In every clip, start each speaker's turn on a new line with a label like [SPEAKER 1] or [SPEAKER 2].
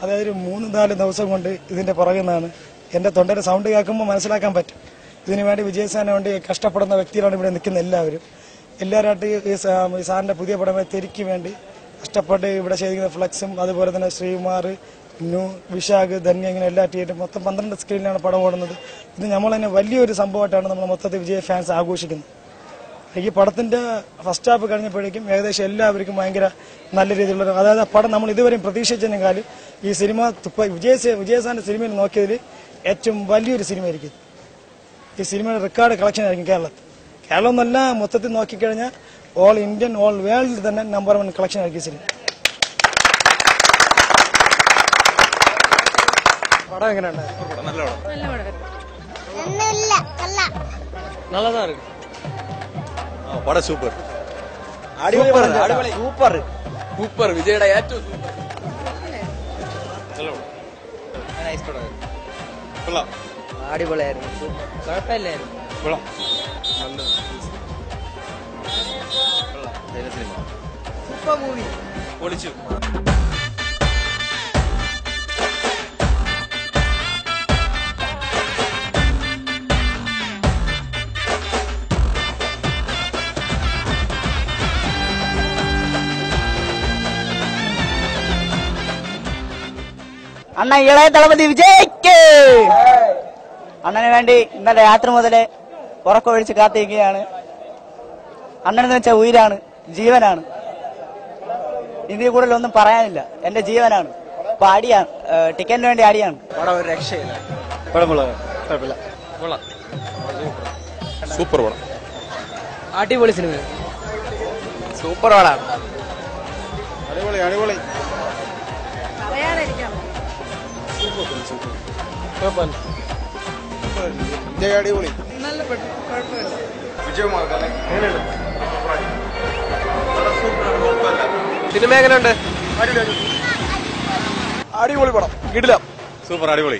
[SPEAKER 1] അതായത് 3-4 ദിവസം കൊണ്ട് ഇതിന്റെ പുറകുന്നതാണ്. എന്റെ തൊണ്ടയുടെ സൗണ്ട് കേൾക്കുമ്പോൾ മനസ്സിലാക്കാൻ പറ്റും. ഇതിനു വേണ്ടി വിജയസാറിന് വേണ്ടി കഷ്ടപ്പെടുന്ന വ്യക്തികളാണ് ഇവിടെ നിൽക്കുന്ന എല്ലാവരും. എല്ലാവരുമായിട്ട് ഈ സാറിന്റെ പുതിയ പടമായ തെരിക്ക് വേണ്ടി കഷ്ടപ്പെട്ട് ഇവിടെ ചെയ്തിരിക്കുന്ന ഫ്ലക്സും അതുപോലെ തന്നെ ശ്രീകുമാർ, വിശാഖ്, ധന്യ, ഇങ്ങനെ എല്ലാ തിയേറ്റർ മൊത്തം 12 സ്ക്രീനിലാണ് പടം ഓടുന്നത്. ഇത് നമ്മൾ തന്നെ വലിയൊരു സംഭവമായിട്ടാണ് നമ്മൾ മൊത്തത്തിൽ വിജയ ഫാൻസ് ആഘോഷിക്കുന്നത്. ഈ പടത്തിന്റെ ഫസ്റ്റ് ഹാഫ് കഴിഞ്ഞപ്പോഴേക്കും ഏകദേശം എല്ലാവർക്കും ഭയങ്കര നല്ല രീതിയിലുള്ള, അതായത് പടം നമ്മൾ ഇതുവരെയും പ്രതീക്ഷിച്ചതിനേക്കാളും ഈ സിനിമ വിജയസാറിന്റെ സിനിമയിൽ നോക്കിയതിൽ ഏറ്റവും വലിയൊരു സിനിമയായിരിക്കും. ഈ സിനിമയുടെ റെക്കോർഡ് കളക്ഷൻ ആയിരിക്കും കേരളം എന്നല്ല, മൊത്തത്തിൽ നോക്കിക്കഴിഞ്ഞാൽ ഓൾ ഇന്ത്യൻ ഓൾ വേൾഡിൽ തന്നെ നമ്പർ 1 കളക്ഷൻ ആയിരിക്കും സിനിമ.
[SPEAKER 2] പടം എങ്ങനെയുണ്ട്? നല്ലതാ இருக்கு.
[SPEAKER 3] പടം സൂപ്പർ
[SPEAKER 2] സൂപ്പർ സൂപ്പർ വിജയുടെ ഏറ്റവും അടിപൊളിയായിരുന്നു. കുഴപ്പമില്ലായിരുന്നു. Super movie.
[SPEAKER 3] പൊളിച്ചു.
[SPEAKER 4] അണ്ണ ഇളയ ദളപതി വിജയ്ക്ക് അണ്ണന് വേണ്ടി ഇന്നലെ രാത്രി മുതലേ ഉറക്കമൊഴിച്ച് കാത്തിരിക്കുകയാണ്. അണ്ണനെന്ന് വെച്ചാൽ ഉയിരാണ്, ജീവനാണ്. ഇതിൽ കൂടുതൽ ഒന്നും പറയാനില്ല. എന്റെ ജീവനാണ്. ഇപ്പൊ അടിയാണ്, ടിക്കറ്റിന് വേണ്ടി അടിയാണ്.
[SPEAKER 2] പടം ഒരു രക്ഷയില്ല.
[SPEAKER 3] സൂപ്പർ പടം.
[SPEAKER 2] അടിപൊളി സിനിമ. സൂപ്പർ പടമാണ്.
[SPEAKER 3] അടിപൊളി അടിപൊളി. അടിപൊളി.
[SPEAKER 2] സിനിമ എങ്ങനെയുണ്ട്?
[SPEAKER 3] അടിപൊളി പടം. കിടിലം. സൂപ്പർ അടിപൊളി.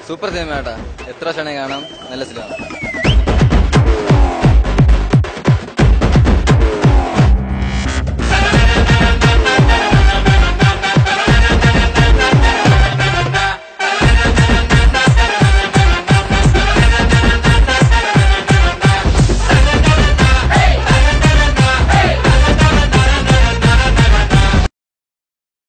[SPEAKER 5] സൂപ്പർ സിനിമ കേട്ടാ. എത്ര ക്ഷണം കാണാം. നല്ല സിനിമ.